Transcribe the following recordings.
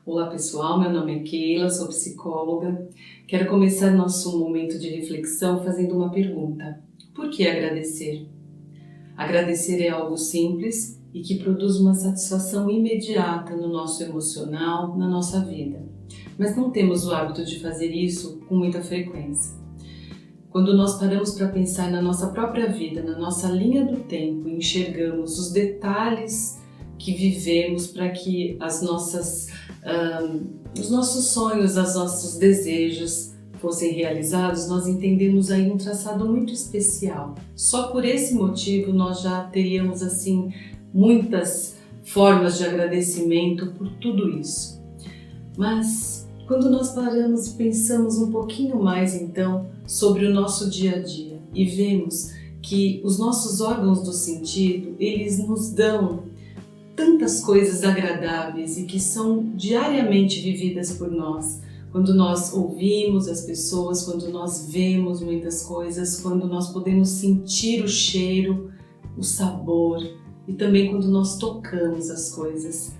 Olá pessoal, meu nome é Keila, sou psicóloga. Quero começar nosso momento de reflexão fazendo uma pergunta. Por que agradecer? Agradecer é algo simples e que produz uma satisfação imediata no nosso emocional, na nossa vida. Mas não temos o hábito de fazer isso com muita frequência. Quando nós paramos para pensar na nossa própria vida, na nossa linha do tempo, e enxergamos os detalhes que vivemos para que os nossos sonhos, os nossos desejos fossem realizados, nós entendemos aí um traçado muito especial. Só por esse motivo nós já teríamos assim muitas formas de agradecimento por tudo isso. Mas quando nós paramos e pensamos um pouquinho mais então sobre o nosso dia a dia e vemos que os nossos órgãos do sentido, eles nos dão tantas coisas agradáveis e que são diariamente vividas por nós. Quando nós ouvimos as pessoas, quando nós vemos muitas coisas, quando nós podemos sentir o cheiro, o sabor e também quando nós tocamos as coisas.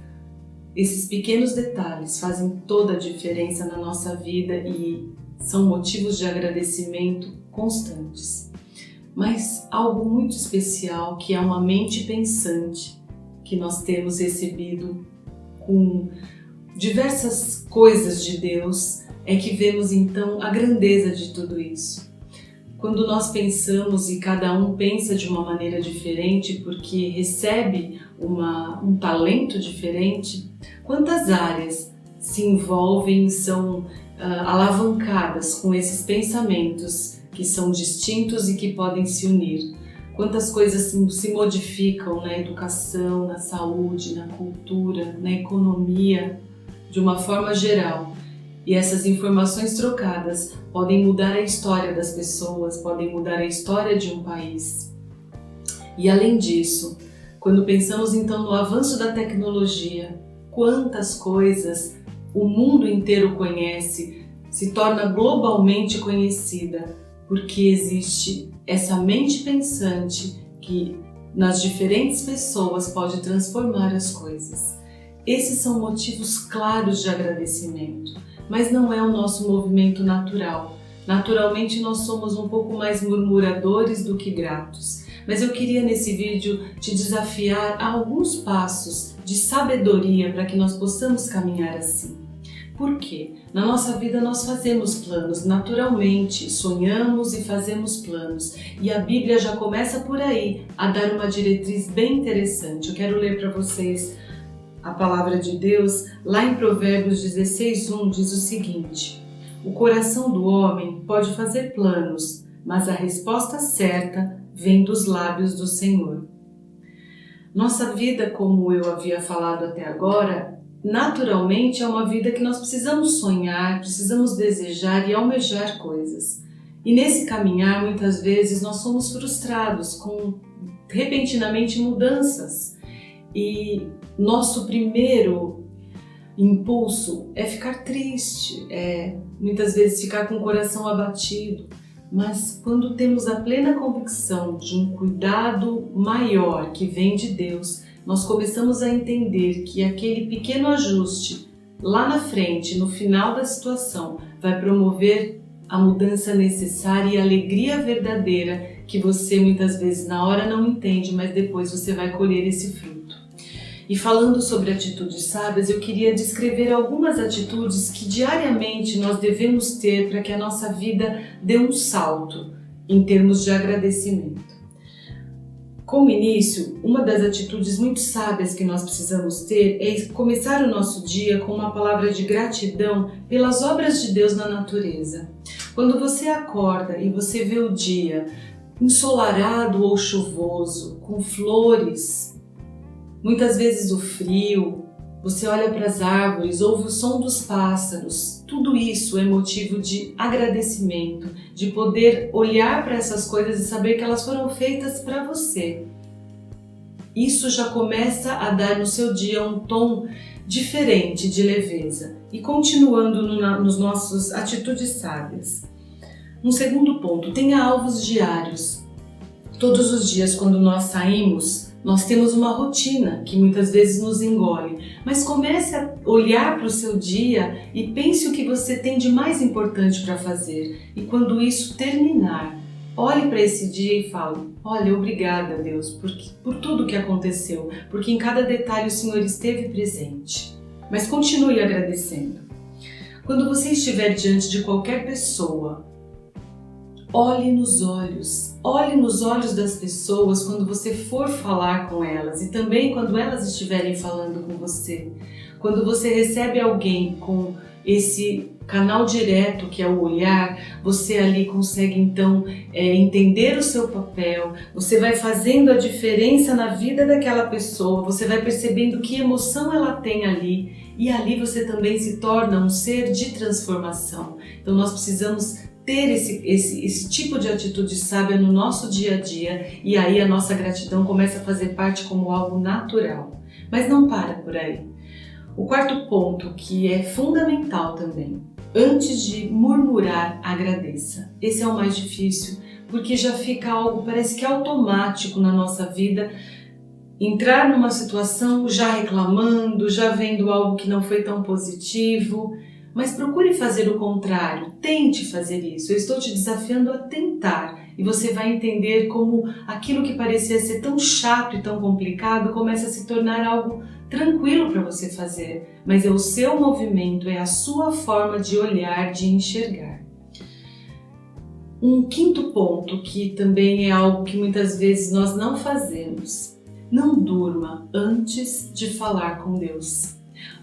Esses pequenos detalhes fazem toda a diferença na nossa vida e são motivos de agradecimento constantes. Mas algo muito especial que é uma mente pensante, que nós temos recebido com diversas coisas de Deus, é que vemos então a grandeza de tudo isso. Quando nós pensamos e cada um pensa de uma maneira diferente porque recebe um talento diferente, quantas áreas se envolvem e são alavancadas com esses pensamentos que são distintos e que podem se unir. Quantas coisas se modificam na educação, na saúde, na cultura, na economia, de uma forma geral. E essas informações trocadas podem mudar a história das pessoas, podem mudar a história de um país. E além disso, quando pensamos então no avanço da tecnologia, quantas coisas o mundo inteiro conhece, se torna globalmente conhecida, porque existe essa mente pensante que nas diferentes pessoas pode transformar as coisas. Esses são motivos claros de agradecimento, mas não é o nosso movimento natural. Naturalmente nós somos um pouco mais murmuradores do que gratos. Mas eu queria nesse vídeo te desafiar a alguns passos de sabedoria para que nós possamos caminhar assim. Por quê? Na nossa vida nós fazemos planos, naturalmente, sonhamos e fazemos planos. E a Bíblia já começa por aí a dar uma diretriz bem interessante. Eu quero ler para vocês a palavra de Deus, lá em Provérbios 16:1 diz o seguinte: o coração do homem pode fazer planos, mas a resposta certa vem dos lábios do Senhor. Nossa vida, como eu havia falado até agora, naturalmente é uma vida que nós precisamos sonhar, precisamos desejar e almejar coisas. E nesse caminhar, muitas vezes, nós somos frustrados com, repentinamente, mudanças. E nosso primeiro impulso é ficar triste, muitas vezes ficar com o coração abatido. Mas quando temos a plena convicção de um cuidado maior que vem de Deus, nós começamos a entender que aquele pequeno ajuste lá na frente, no final da situação, vai promover a mudança necessária e a alegria verdadeira que você muitas vezes na hora não entende, mas depois você vai colher esse fruto. E falando sobre atitudes sábias, eu queria descrever algumas atitudes que diariamente nós devemos ter para que a nossa vida dê um salto em termos de agradecimento. Como início, uma das atitudes muito sábias que nós precisamos ter é começar o nosso dia com uma palavra de gratidão pelas obras de Deus na natureza. Quando você acorda e você vê o dia ensolarado ou chuvoso, com flores, muitas vezes o frio, você olha para as árvores, ouve o som dos pássaros, tudo isso é motivo de agradecimento, de poder olhar para essas coisas e saber que elas foram feitas para você. Isso já começa a dar no seu dia um tom diferente de leveza. E continuando nos nossos atitudes sábias. Um segundo ponto, tenha alvos diários. Todos os dias quando nós saímos, Nós temos uma rotina que muitas vezes nos engole, mas comece a olhar para o seu dia e pense o que você tem de mais importante para fazer. E quando isso terminar, olhe para esse dia e fale: olha, obrigada, Deus, por tudo que aconteceu, porque em cada detalhe o Senhor esteve presente. Mas continue agradecendo. Quando você estiver diante de qualquer pessoa, olhe nos olhos das pessoas quando você for falar com elas e também quando elas estiverem falando com você. Quando você recebe alguém com esse canal direto que é o olhar, você ali consegue então entender o seu papel, você vai fazendo a diferença na vida daquela pessoa, você vai percebendo que emoção ela tem ali e ali você também se torna um ser de transformação. Então nós precisamos ter esse tipo de atitude sábia no nosso dia a dia e aí a nossa gratidão começa a fazer parte como algo natural. Mas não para por aí. O quarto ponto, que é fundamental também, antes de murmurar, agradeça. Esse é o mais difícil, porque já fica algo, parece que automático na nossa vida, entrar numa situação já reclamando, já vendo algo que não foi tão positivo. Mas procure fazer o contrário, tente fazer isso. Eu estou te desafiando a tentar e você vai entender como aquilo que parecia ser tão chato e tão complicado começa a se tornar algo tranquilo para você fazer. Mas é o seu movimento, é a sua forma de olhar, de enxergar. Um quinto ponto, que também é algo que muitas vezes nós não fazemos: não durma antes de falar com Deus.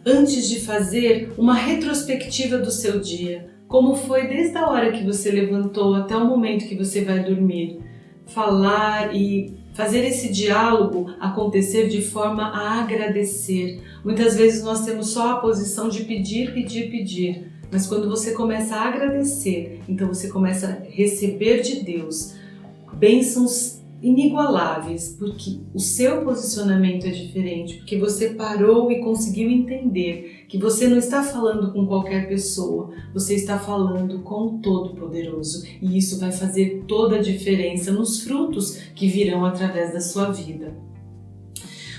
Antes de fazer uma retrospectiva do seu dia, como foi desde a hora que você levantou até o momento que você vai dormir, falar e fazer esse diálogo acontecer de forma a agradecer. Muitas vezes nós temos só a posição de pedir, mas quando você começa a agradecer, então você começa a receber de Deus bênçãos inigualáveis, porque o seu posicionamento é diferente, porque você parou e conseguiu entender que você não está falando com qualquer pessoa, você está falando com o Todo-Poderoso, e isso vai fazer toda a diferença nos frutos que virão através da sua vida.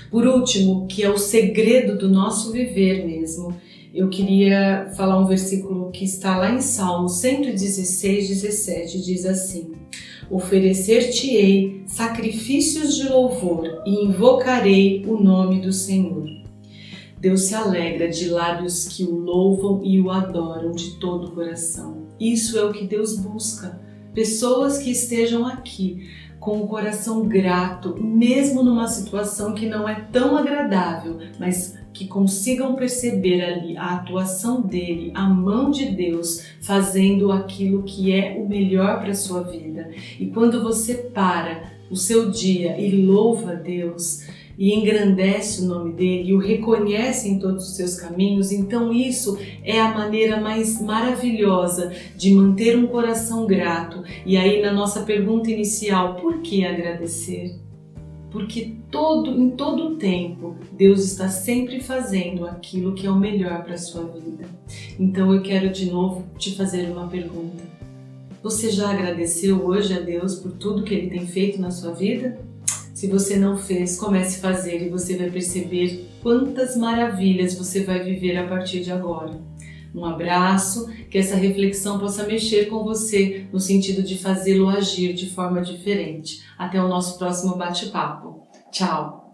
Por último, que é o segredo do nosso viver mesmo, eu queria falar um versículo que está lá em Salmo 116, 17, diz assim: oferecer-te-ei sacrifícios de louvor e invocarei o nome do Senhor. Deus se alegra de lábios que o louvam e o adoram de todo o coração. Isso é o que Deus busca. Pessoas que estejam aqui com o coração grato, mesmo numa situação que não é tão agradável, mas que consigam perceber ali a atuação dele, a mão de Deus fazendo aquilo que é o melhor para a sua vida. E quando você para o seu dia e louva a Deus e engrandece o nome dele e o reconhece em todos os seus caminhos, então isso é a maneira mais maravilhosa de manter um coração grato. E aí na nossa pergunta inicial, por que agradecer? Porque em todo o tempo, Deus está sempre fazendo aquilo que é o melhor para a sua vida. Então eu quero de novo te fazer uma pergunta. Você já agradeceu hoje a Deus por tudo que Ele tem feito na sua vida? Se você não fez, comece a fazer e você vai perceber quantas maravilhas você vai viver a partir de agora. Um abraço, que essa reflexão possa mexer com você no sentido de fazê-lo agir de forma diferente. Até o nosso próximo bate-papo. Tchau!